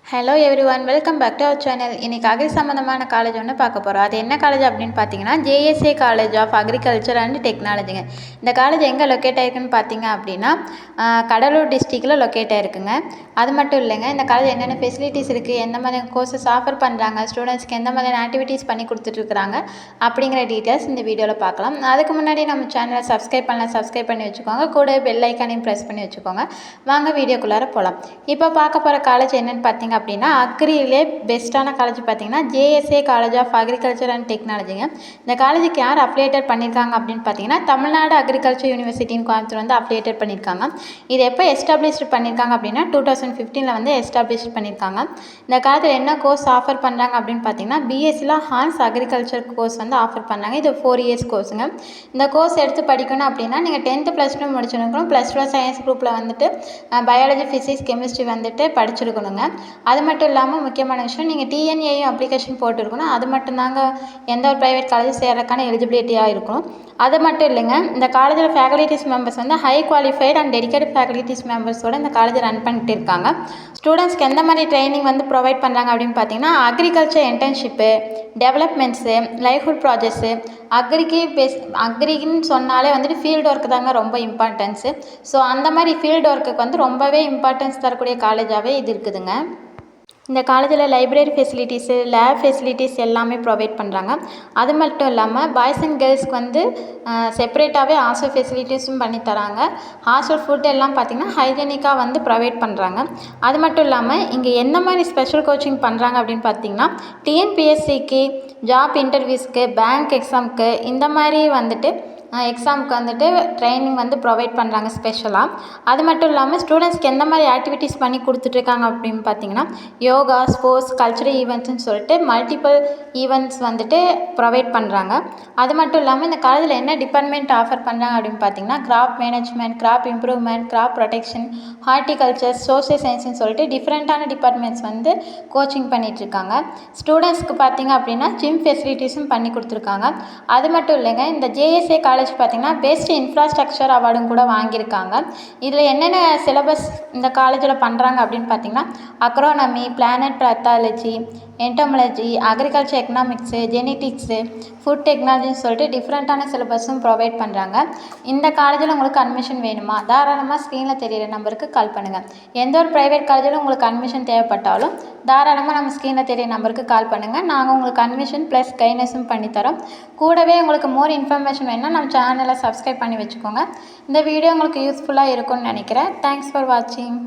Hello everyone, welcome back to our channel. இன்றைக்கி agri சம்மந்தமான college ஒன்று பார்க்க போகிறோம். அது என்ன காலேஜ் அப்படின்னு பார்த்தீங்கன்னா JSA college of agriculture and டெக்னாலஜிங்க. இந்த காலேஜ் எங்கே லொக்கேட் ஆகிருக்குன்னு பார்த்தீங்க அப்படின்னா கடலூர் டிஸ்ட்ரிக்டில் லொக்கேட் ஆகிருக்குங்க. அது மட்டும் இல்லைங்க, இந்த காலேஜ் என்னென்ன ஃபெசிலிட்டிஸ் இருக்குது, எந்த மாதிரியான கோர்சஸ் ஆஃபர் பண்ணுறாங்க, ஸ்டூடெண்ட்ஸ்க்கு எந்த மாதிரியான ஆக்டிவிட்டீஸ் பண்ணி கொடுத்துட்ருக்குறாங்க அப்படிங்கிற டீட்டெயில்ஸ் இந்த வீடியோவில் பார்க்கலாம். அதுக்கு முன்னாடி நம்ம சேனலை சப்ஸ்கிரைப் பண்ணி வச்சுக்கோங்க. கூட பெல் ஐக்கானையும் ப்ரெஸ் பண்ணி வச்சுக்கோங்க. வாங்க வீடியோக்குள்ளார போகலாம். இப்போ பார்க்க போகிற காலேஜ் என்னென்னு பார்த்தீங்க அப்படின்னா அக்ரியிலே பெஸ்ட்டான காலேஜ் பார்த்தீங்கன்னா JSA college of agriculture and டெக்னாலஜிங்க. இந்த காலேஜுக்கு யார் அப்ளிகேட் பண்ணியிருக்காங்க அப்படின்னு பார்த்தீங்கன்னா தமிழ்நாடு அக்ரிகல்ச்சர் யூனிவர்சிட்டின்னு கோயம்புத்தூர் வந்து அப்ளிகேட் பண்ணியிருக்காங்க. இது எப்போ எஸ்டாப்ளிஷ்ட் பண்ணியிருக்காங்க அப்படின்னா 2015 வந்து எஸ்டாப்ளிஷ் பண்ணியிருக்காங்க. இந்த காலத்தில் என்ன கோர்ஸ் ஆஃபர் பண்ணுறாங்க அப்படின்னு பார்த்தீங்கன்னா பிஎஸ்சியில் ஹான்ஸ் அக்ரிகல்ச்சர் கோர்ஸ் வந்து ஆஃபர் பண்ணுறாங்க. இது 4 இயர்ஸ் கோர்ஸுங்க. இந்த கோர்ஸ் எடுத்து படிக்கணும் அப்படின்னா நீங்கள் 10th +2 முடிச்சிருக்கணும். +2 சயின்ஸ் குரூப்பில் வந்துட்டு பயாலஜி, ஃபிசிக்ஸ், கெமிஸ்ட்ரி வந்துட்டு படிச்சிருக்கணுங்க. அது மட்டும் இல்லாமல் முக்கியமான விஷயம், நீங்கள் டிஎன்ஏயும் அப்ளிகேஷன் போட்டுருக்கணும். அது மட்டும்தாங்க எந்த ஒரு ப்ரைவேட் காலேஜ் சேர்றதுக்கான எலிஜிபிலிட்டியாக இருக்கும். அது மட்டும் இல்லைங்க, இந்த காலேஜில் ஃபேக்கல்ட்டிஸ் மெம்பர்ஸ் வந்து high qualified and dedicated faculties மெம்பர்ஸோடு இந்த காலேஜை ரன் பண்ணிட்டு இருக்காங்க. ஸ்டூடெண்ட்ஸ்க்கு எந்த மாதிரி ட்ரைனிங் வந்து ப்ரொவைட் பண்ணுறாங்க அப்படின்னு பார்த்தீங்கன்னா agriculture internship, developments, livelihood projects, அக்ரின்னு சொன்னாலே வந்துட்டு ஃபீல்டு ஒர்க்கு தாங்க ரொம்ப இம்பார்ட்டன்ஸு. ஸோ அந்த மாதிரி ஃபீல்டு ஒர்க்குக்கு வந்து ரொம்பவே இம்பார்ட்டன்ஸ் தரக்கூடிய காலேஜாகவே இது இருக்குதுங்க. இந்த காலேஜில் லைப்ரரி ஃபெசிலிட்டிஸு, லேப் ஃபெசிலிட்டிஸ் எல்லாமே ப்ரொவைட் பண்ணுறாங்க. அது மட்டும் இல்லாமல் பாய்ஸ் அண்ட் கேர்ள்ஸ்க்கு வந்து செப்பரேட்டாகவே ஹாஸ்டல் ஃபெசிலிட்டிஸும் பண்ணி தராங்க. ஹாஸ்டல் ஃபுட் எல்லாம் பார்த்திங்கன்னா ஹைஜெனிக்காக வந்து ப்ரொவைட் பண்ணுறாங்க. அது மட்டும் இல்லாமல் இங்கே என்ன மாதிரி ஸ்பெஷல் கோச்சிங் பண்ணுறாங்க அப்படின்னு பார்த்திங்கன்னா டிஎன்பிஎஸ்சிக்கு, ஜாப் இன்டர்வியூஸ்க்கு, பேங்க் எக்ஸாமுக்கு இந்த மாதிரி வந்துட்டு எக்ஸாமுக்கு வந்துட்டு ட்ரைனிங் வந்து ப்ரொவைட் பண்ணுறாங்க ஸ்பெஷலாக. அது மட்டும் இல்லாமல் ஸ்டூடெண்ட்ஸ்க்கு எந்த மாதிரி ஆக்டிவிட்டீஸ் பண்ணி கொடுத்துட்ருக்காங்க அப்படின்னு பார்த்தீங்கன்னா யோகா, ஸ்போர்ட்ஸ், கல்ச்சுரல் ஈவெண்ட்ஸ்னு சொல்லிட்டு மல்டிபிள் ஈவெண்ட்ஸ் வந்துட்டு ப்ரொவைட் பண்ணுறாங்க. அது மட்டும் இல்லாமல் இந்த காலேஜில் என்ன டிபார்ட்மெண்ட் ஆஃபர் பண்ணுறாங்க அப்படின்னு பார்த்தீங்கன்னா crop management, crop improvement, crop production, horticulture, social சயின்ஸ்னு சொல்லிட்டு டிஃப்ரெண்ட்டான டிபார்ட்மெண்ட்ஸ் வந்து கோச்சிங் பண்ணிகிட்ருக்காங்க. ஸ்டூடெண்ட்ஸ்க்கு பார்த்திங்க அப்படின்னா ஜிம் ஃபெசிலிட்டிஸும் பண்ணி கொடுத்துருக்காங்க. அது மட்டும் இல்லைங்க, இந்த ஜேஎஸ்ஏ காலேஜ் பார்த்திங்கன்னா பெஸ்ட் இன்ஃப்ராஸ்ட்ரக்சர் அவார்டும் கூட வாங்கியிருக்காங்க. இதில் என்னென்ன சிலபஸ் இந்த காலேஜில் பண்ணுறாங்க அப்படின்னு பார்த்திங்கன்னா agronomy, plant pathology, entomology, agriculture economics, genetics, food டெக்னாலஜின்னு சொல்லிட்டு டிஃப்ரெண்ட்டான சிலபஸும் ப்ரொவைட் பண்ணுறாங்க. இந்த காலேஜில் உங்களுக்கு அட்மிஷன் வேணுமா, தாராளமாக ஸ்க்ரீனில் தெரியிற நம்பருக்கு கால் பண்ணுங்கள். எந்த ஒரு ப்ரைவேட் காலேஜில் உங்களுக்கு அட்மிஷன் தேவைப்பட்டாலும் தாராளமாக நம்ம ஸ்க்ரீனில் தெரியிற நம்பருக்கு கால் பண்ணுங்கள். நாங்கள் உங்களுக்கு அட்மிஷன் ப்ளஸ் கைட்னஸும் பண்ணித்தரோம். கூடவே உங்களுக்கு மோர் இன்ஃபர்மேஷன் வேணும்னா நம்ம சேனலை சப்ஸ்கிரைப் பண்ணி வச்சுக்கோங்க. இந்த வீடியோ உங்களுக்கு யூஸ்ஃபுல்லாக இருக்கும்னு நினைக்கிறேன். தேங்க்ஸ் ஃபார் வாட்சிங்.